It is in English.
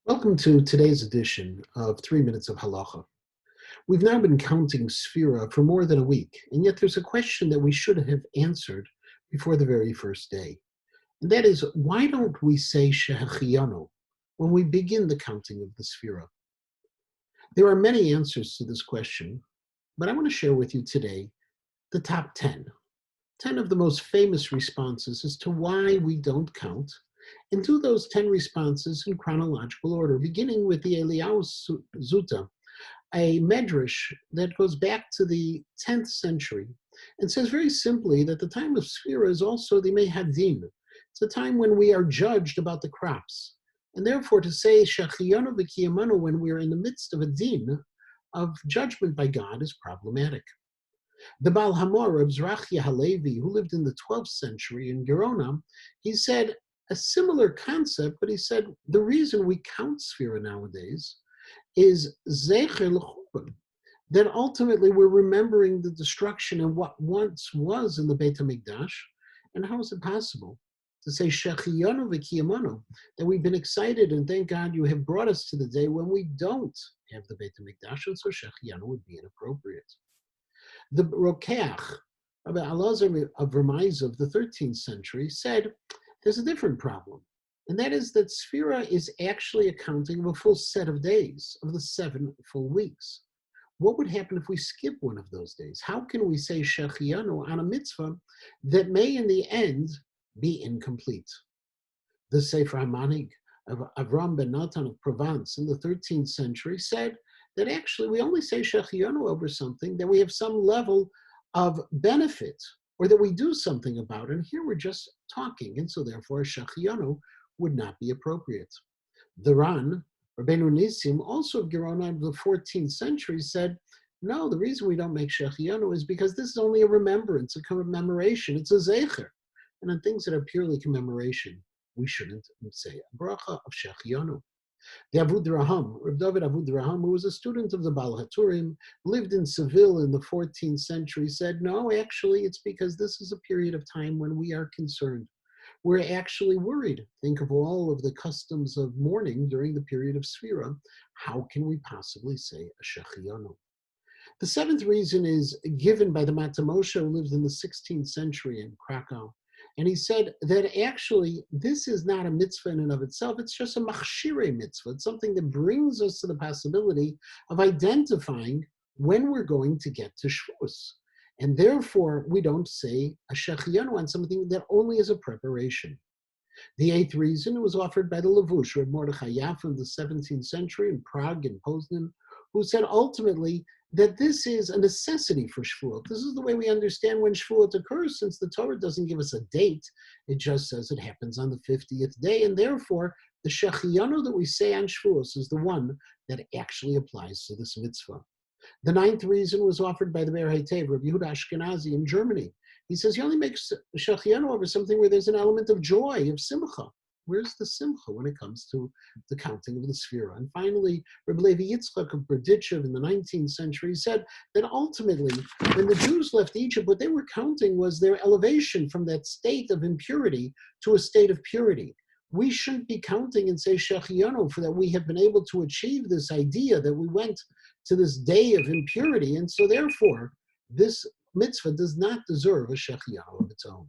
Welcome to today's edition of 3 Minutes of Halacha. We've now been counting Sefira for more than a week, and yet there's a question that we should have answered before the very first day. And that is, why don't we say Shehechiyanu when we begin the counting of the Sefira? There are many answers to this question, but I want to share with you today the top 10. 10 of the most famous responses as to why we don't count, and do those 10 responses in chronological order, beginning with the Eliyahu Zuta, a medrash that goes back to the 10th century and says very simply that the time of Sefira is also the Mehadin. It's a time when we are judged about the crops. And therefore, to say Shehechiyanu v'kiyamanu when we are in the midst of a din of judgment by God is problematic. The Baal Hamor, Reb Zrachia Halevi, who lived in the 12th century in Gerona, he said a similar concept, but he said the reason we count Sefira nowadays is Zecher l'Churban, that ultimately we're remembering the destruction and what once was in the Beit HaMikdash. And how is it possible to say Shehechiyanu v'kiyamanu, that we've been excited and thank God you have brought us to the day when we don't have the Beit HaMikdash, and so Shehechiyanu would be inappropriate. The Rokeach, Rabbi Elazar of Ramaiz of the 13th century, said there's a different problem, and that is that Sefira is actually accounting of a full set of days, of the 7 full weeks. What would happen if we skip one of those days? How can we say Shehechiyanu on a mitzvah that may in the end be incomplete? The Sefer HaManig of Avram ben Natan of Provence in the 13th century said that actually we only say Shehechiyanu over something that we have some level of benefit or that we do something about, and here we're just talking, and so therefore Shehechiyanu would not be appropriate. The Ran, Rabbeinu Nissim, also of Gerona of the 14th century, said, no, the reason we don't make Shehechiyanu is because this is only a remembrance, a commemoration, it's a zecher, and on things that are purely commemoration, we shouldn't say a bracha of Shehechiyanu. The Avud Raham, Reb David Avud Raham, who was a student of the Baal HaTurim, lived in Seville in the 14th century, said, no, actually, it's because this is a period of time when we are concerned. We're actually worried. Think of all of the customs of mourning during the period of Sefira. How can we possibly say a Shehechiyanu? The 7th reason is given by the Matamosha, who lived in the 16th century in Krakow. And he said that actually this is not a mitzvah in and of itself, it's just a machshire mitzvah. It's something that brings us to the possibility of identifying when we're going to get to Shavuos. And therefore, we don't say a Shehechiyanu on something that only is a preparation. The 8th reason was offered by the Levush, Reb Mordechai Yaf of the 17th century in Prague and Poznan, who said ultimately that this is a necessity for Shavuot. This is the way we understand when Shavuot occurs, since the Torah doesn't give us a date. It just says it happens on the 50th day, and therefore the Shehechiyanu that we say on Shavuot is the one that actually applies to this mitzvah. The 9th reason was offered by the Ber Heitev, Rabbi Yehuda Ashkenazi in Germany. He says he only makes Shehechiyanu over something where there's an element of joy, of simcha. Where's the simcha when it comes to the counting of the Sefira? And finally, Rabbi Levi Yitzchak of Berdichev in the 19th century said that ultimately, when the Jews left Egypt, what they were counting was their elevation from that state of impurity to a state of purity. We shouldn't be counting and say Shehechiyanu for that we have been able to achieve this idea that we went to this day of impurity, and so therefore, this mitzvah does not deserve a Shehechiyanu of its own.